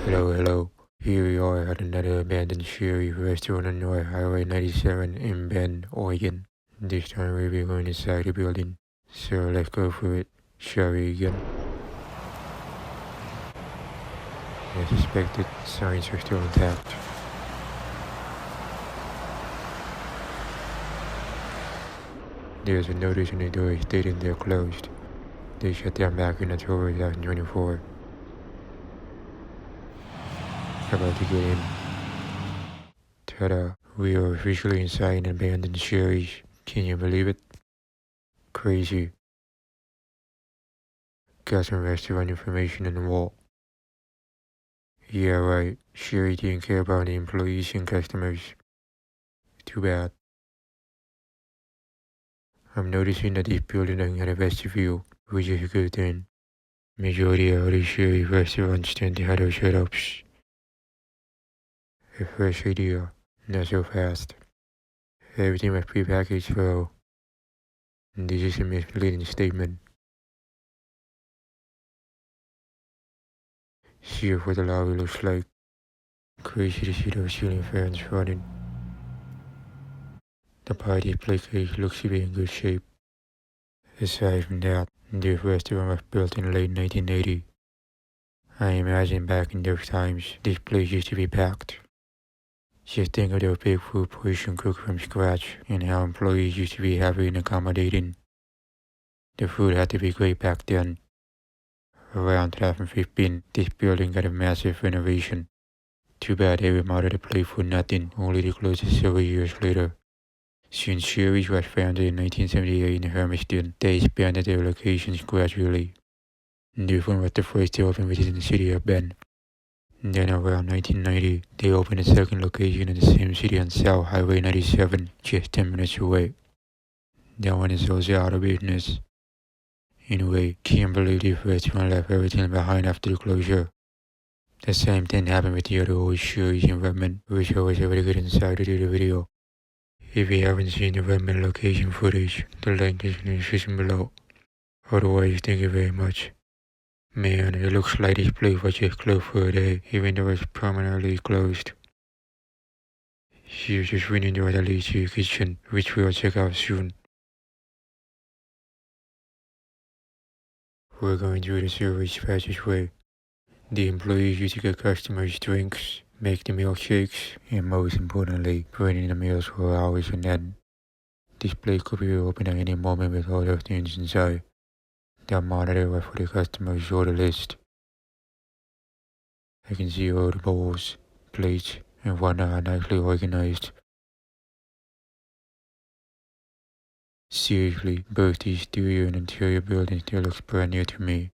Hello. Here we are at another abandoned Shari restaurant on North Highway 97 in Bend, Oregon. This time we'll be going inside the building. So let's go for it. Shari again. As expected, signs are still intact. There's a notice on the door stating they're closed. They shut down back in October 2024. About to get in. Ta-da, we are officially inside an abandoned Shari's. Can you believe it? Crazy. Got some restaurant information on the wall. Yeah, right. Shari didn't care about the employees and customers. Too bad. I'm noticing that this building doesn't have a vestibule, which is a good thing. Majority of the Shari restaurants tend to have those setups. A fresh idea, not so fast. Everything was prepackaged though. This is a misleading statement. See what the lobby looks like. Crazy to see those ceiling fans running. The party plaque looks to be in good shape. Aside from that, this restaurant was built in late 1980. I imagine back in those times, this place used to be packed. Just think of those big food portion cooked from scratch and how employees used to be happy and accommodating. The food had to be great back then. Around 2015, this building got a massive renovation. Too bad they remodeled the place for nothing, only to close it several years later. Since Shari's was founded in 1978 in Hermiston, they expanded their locations gradually. This one was the first to open within the city of Bend. Then around 1990, they opened a second location in the same city on South Highway 97, just 10 minutes away. That one is also out of business. Anyway, can't believe this restaurant left everything behind after the closure. The same thing happened with the other old Shari's in Redmond, which I was able to get inside to do the video. If you haven't seen the Redmond location footage, the link is in the description below. Otherwise, thank you very much. Man, it looks like this place was just closed for a day, even though it's permanently closed. She's just running door that leads to your kitchen, which we'll check out soon. We're going through the service passageway. The employees used to get customers drinks, make the milkshakes, and most importantly, running the meals for hours on end. This place could be open at any moment with all those things inside. That monitor was for the customers' order list. I can see all the bowls, plates, and whatnot are nicely organized. Seriously, both the exterior and interior building still looks brand new to me.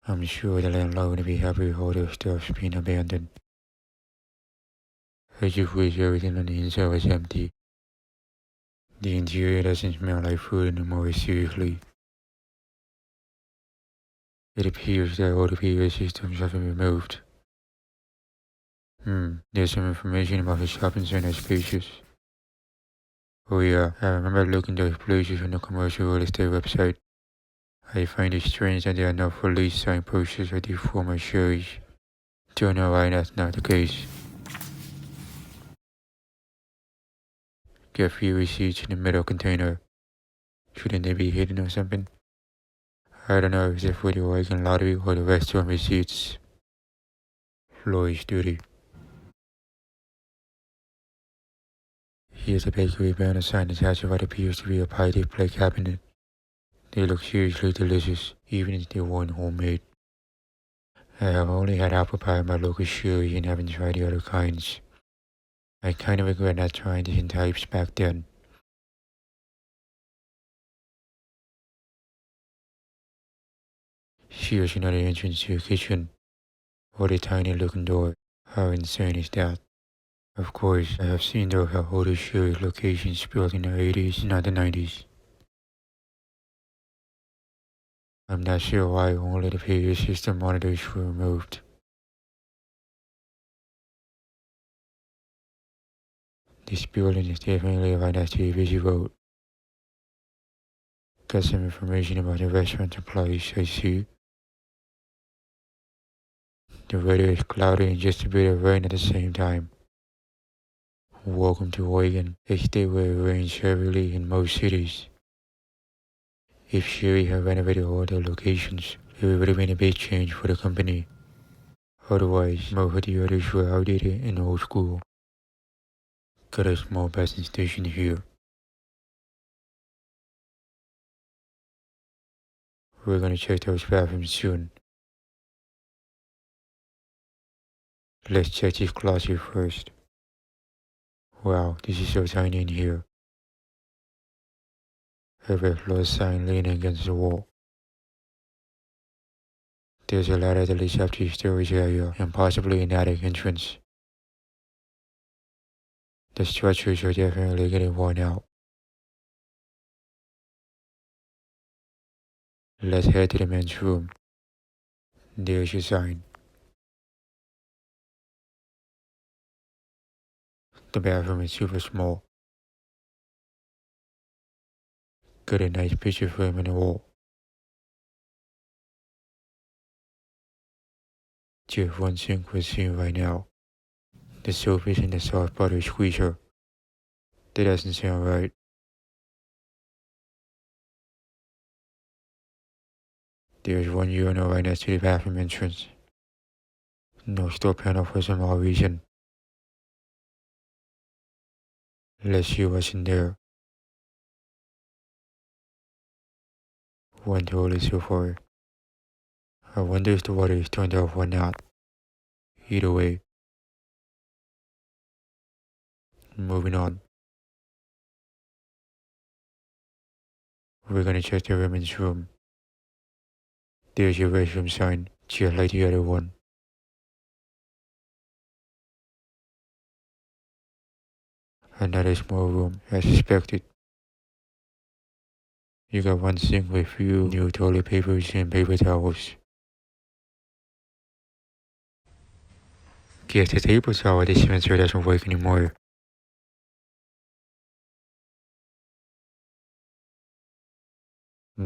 I'm sure the landlord will be happy with all their stuff's being abandoned. I just wish everything on the inside was empty. The interior doesn't smell like food anymore, seriously. It appears that all the POS systems have been removed. There's some information about the shopping center spaces. Oh yeah, I remember looking at those places on the commercial real estate website. I find it strange that there are no for lease sign posters of these former Shari's. Don't know why that's not the case. Get few receipts in the middle container. Shouldn't they be hidden or something? I don't know if it's for the Oregon lottery or the restaurant receipts. Floor is dirty. Here's a bakery banner sign attached to what appears to be a pie display cabinet. They look seriously delicious, even if they weren't homemade. I have only had apple pie in my local Shari and haven't tried the other kinds. I kinda regret not trying different types back then. Here's another entrance to your kitchen. What a tiny looking door. How insane is that? Of course, I have seen those older Shari locations built in the 80s, not the 90s. I'm not sure why only the PA system monitors were removed. This building is definitely right next to a busy road. Got some information about the restaurant supplies, I see. The weather is cloudy and just a bit of rain at the same time. Welcome to Oregon, a state where it rains heavily in most cities. If Shari had renovated all their locations, it would have been a big change for the company. Otherwise, most of the others were outdated and old school. Got a small bathing station here. We're gonna check those bathrooms soon. Let's check this closet first. Wow, this is so tiny in here. A red close sign leaning against the wall. There's a ladder that leads up to the storage area and possibly an attic entrance. The structures are definitely getting worn out. Let's head to the men's room. There's your sign. The bathroom is super small. Got a nice picture frame on the wall. Just one sink we're seeing right now. The soap is in the soft butter squeezer. That doesn't sound right. There's one urinal right next to the bathroom entrance. No store panel for some odd reason. Let's see what's in there. One toilet so far. I wonder if the water is turned off or not. Either way. Moving on. We're gonna check the women's room. There's your restroom sign, just like the other one. Another small room, as expected. You got one sink with few new toilet papers and paper towels. Guess the table towel dispenser doesn't work anymore.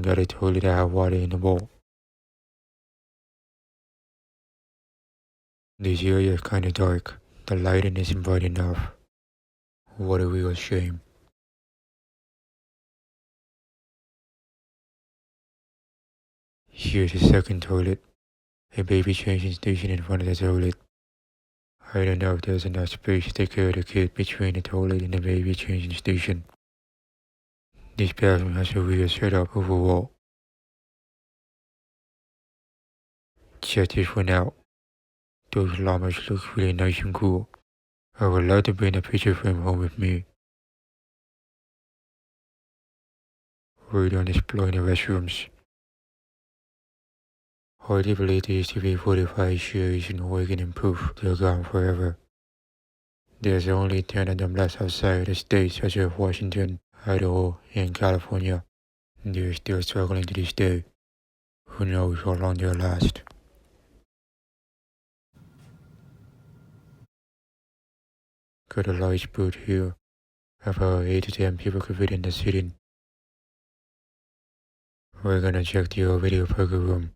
Got a toilet that had water in the bowl. This area is kinda dark. The lighting isn't bright enough. What a real shame. Here's the second toilet. A baby changing station in front of the toilet. I don't know if there's enough space to take care of the kid between the toilet and the baby changing station. This bathroom has a weird setup overall. Check this one out. Those llamas look really nice and cool. I would love to bring a picture frame home with me. We're done exploring the restrooms. Hard to believe there used to be 45 series in Oregon and proof they're gone forever. There's only 10 of them left outside the states such as Washington, Idaho, and California. They're still struggling to this day. Who knows how long they'll last. Got a large booth here. About 8 to 10 people could fit in the sitting. We're gonna check the old video poker room.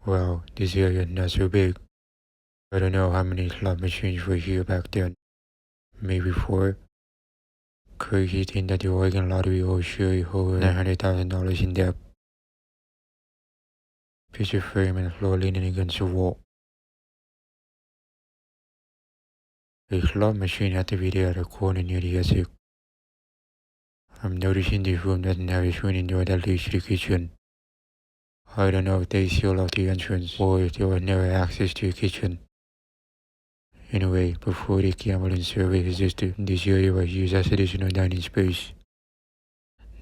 Wow, this area is not so big. I don't know how many slot machines were here back then. Maybe 4. Crazy thing that the Oregon lottery owes Shari over $900,000 in debt. Picture frame and floor leaning against the wall. A slot machine had to be there at the corner near the exit. I'm noticing this room doesn't have a swinging door that leads to the kitchen. I don't know if they sealed off the entrance or if there was never access to the kitchen. Anyway, before the gambling service existed, this area was used as additional dining space.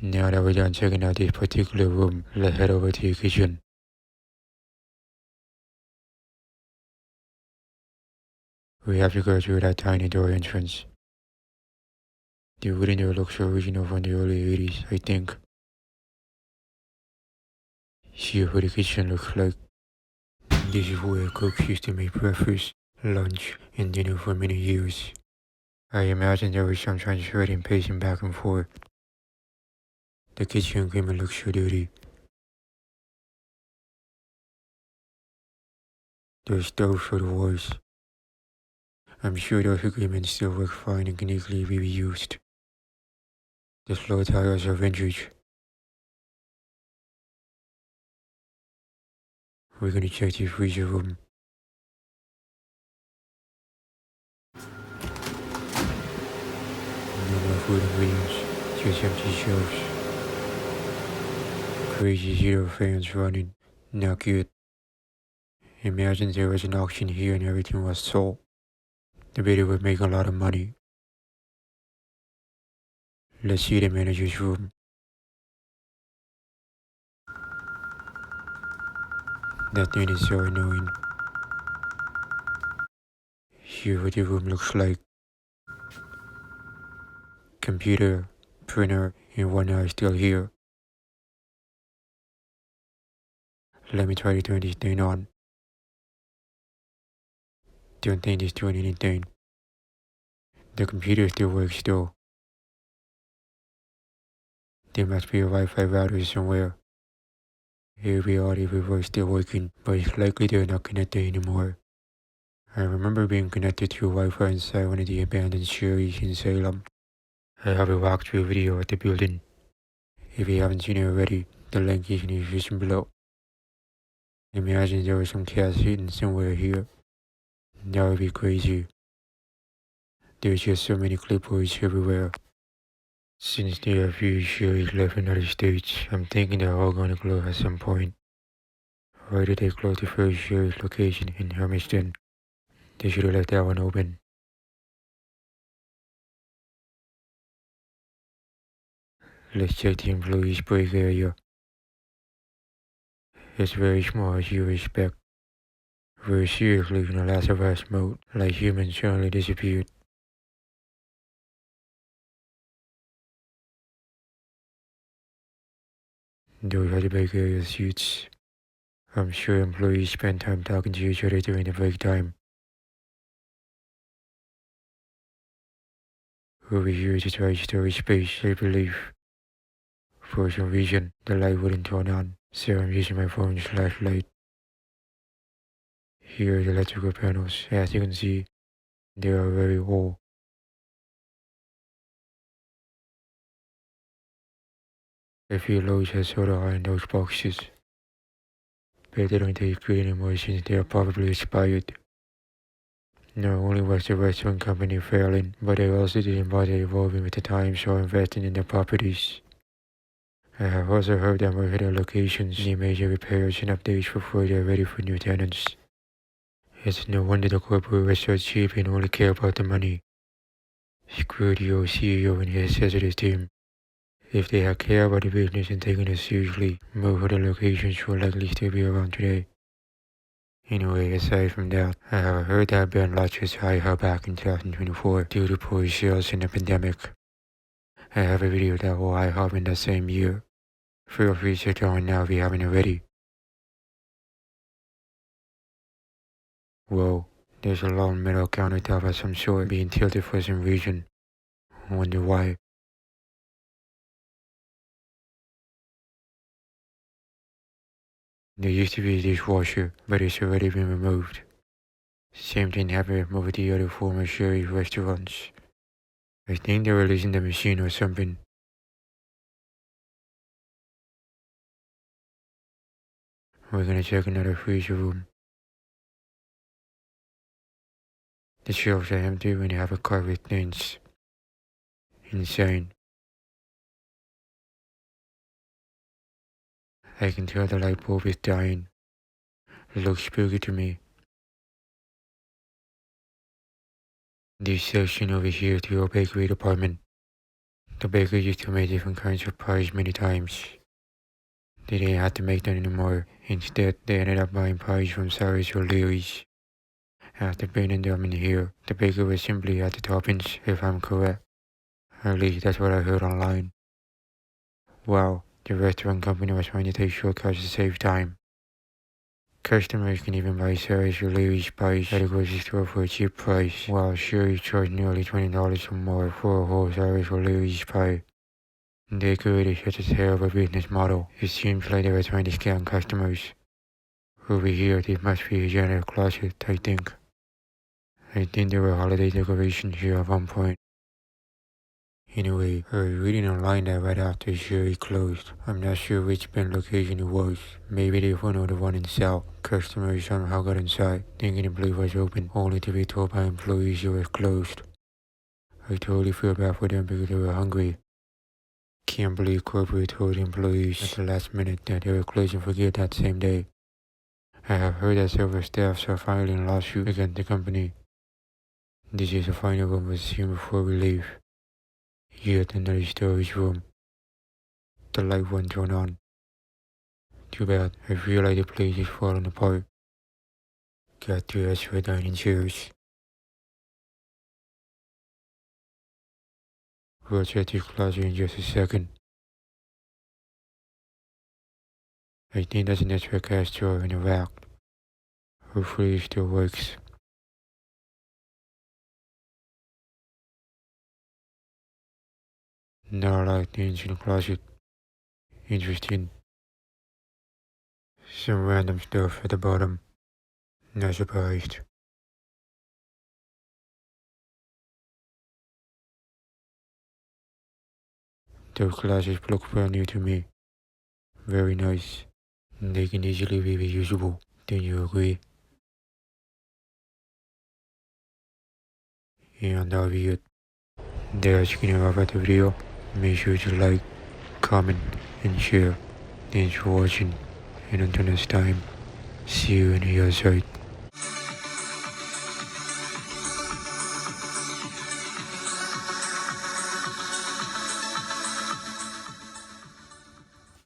Now that we're done checking out this particular room, let's head over to the kitchen. We have to go through that tiny door entrance. The wooden door looks original from the early 80s, I think. Here's what the kitchen looks like. This is where cooks used to make breakfast, lunch, and dinner for many years. I imagine there was some transferring pacing back and forth. The kitchen equipment looks so dirty. Those stoves for the wars. I'm sure those agreements still work fine and can easily be reused. The floor tiles are vintage. We're gonna check the freezer room. No more food ingredients, just empty shelves. Crazy zero fans running. Not good. Imagine there was an auction here and everything was sold. The bidder would make a lot of money. Let's see the manager's room. That thing is so annoying. Here's what the room looks like. Computer, printer, and one eye still here. Let me try to turn this thing on. Don't think it's doing anything. The computer still works though. There must be a Wi-Fi router somewhere. Here we are if it was still working, but it's likely they're not connected anymore. I remember being connected to Wi-Fi inside one of the abandoned Sharis in Salem. I have a walkthrough video at the building. If you haven't seen it already, the link is in the description below. Imagine there was some cats hidden somewhere here. That would be crazy. There's just so many clipboards everywhere. Since there are few Sharis left in other states, I'm thinking they're all gonna close at some point. Why did they close the first Shari's location in Hermiston? They should have left that one open. Let's check the employees break area. It's very small as you expect. We're seriously in a Last of Us mode, like humans suddenly disappeared. Those are the break area suits. I'm sure employees spend time talking to each other during the break time. Over here is a dry storage space, I believe. For some reason, the light wouldn't turn on, so I'm using my phone's flashlight. Here are the electrical panels. As you can see, they are very old. I feel Lowe's has soda high in those boxes. But they don't taste good anymore since they are probably expired. Not only was the restaurant company failing, but they also didn't bother evolving with the times or investing in their properties. I have also heard that most of their locations need major repairs and updates before they are ready for new tenants. It's no wonder the corporate was so cheap and only care about the money. Screw the old CEO and his sensitive team. If they had cared about the business and taken it seriously, most of the locations will likely still be around today. Anyway, aside from that, I have heard that Ben Lodge's IHWY back in 2024 due to poor sales in the pandemic. I have a video that will IHWY in that same year. Feel free to check it out now if you haven't already. Whoa, there's a long metal countertop of some sort being tilted for some reason. Wonder why. There used to be a dishwasher, but it's already been removed. Same thing happened with most of the other former Shari restaurants. I think they're releasing the machine or something. We're gonna check another freezer room. The shelves are empty when you have a cart with things. Insane. I can tell the light bulb is dying. It looks spooky to me. This section over here is the old bakery department. The baker used to make different kinds of pies many times. They didn't have to make them anymore. Instead, they ended up buying pies from Shari's or Leary's. After bringing them in here, the baker would simply add the toppings, if I'm correct. At least that's what I heard online. Wow, the restaurant company was trying to take shortcuts to save time. Customers can even buy Shari's or Leary's pies at a grocery store for a cheap price, while Shari charged nearly $20 or more for a whole Shari's or Leary's pie. They created such a terrible business model. It seems like they were trying to scam customers. Over here, this must be a general closet, I think. I think there were holiday decorations here at one point. Anyway, I was reading online that right after Shari closed. I'm not sure which bank location it was. Maybe they were not the one in South. Customers somehow got inside, thinking the place was open, only to be told by employees it was closed. I totally feel bad for them because they were hungry. Can't believe corporate told employees at the last minute that they were closing for good that same day. I have heard that several staffs are filing a lawsuit against the company. This is the final one we'll see before we leave. Yet another storage room. The light won't turn on. Too bad, I feel like the place is falling apart. Got 2 extra dining chairs. We'll check this closet in just a second. I think that's an extra cash drawer in the rack. Hopefully it still works. Now I like things in the closet. Interesting. Some random stuff at the bottom. Not surprised. Those glasses look brand new to me. Very nice. They can easily be reusable. Don't you agree? And that'll be it. That's gonna wrap up the video. Make sure to like, comment, and share. Thanks for watching, and until next time, see you on the other side.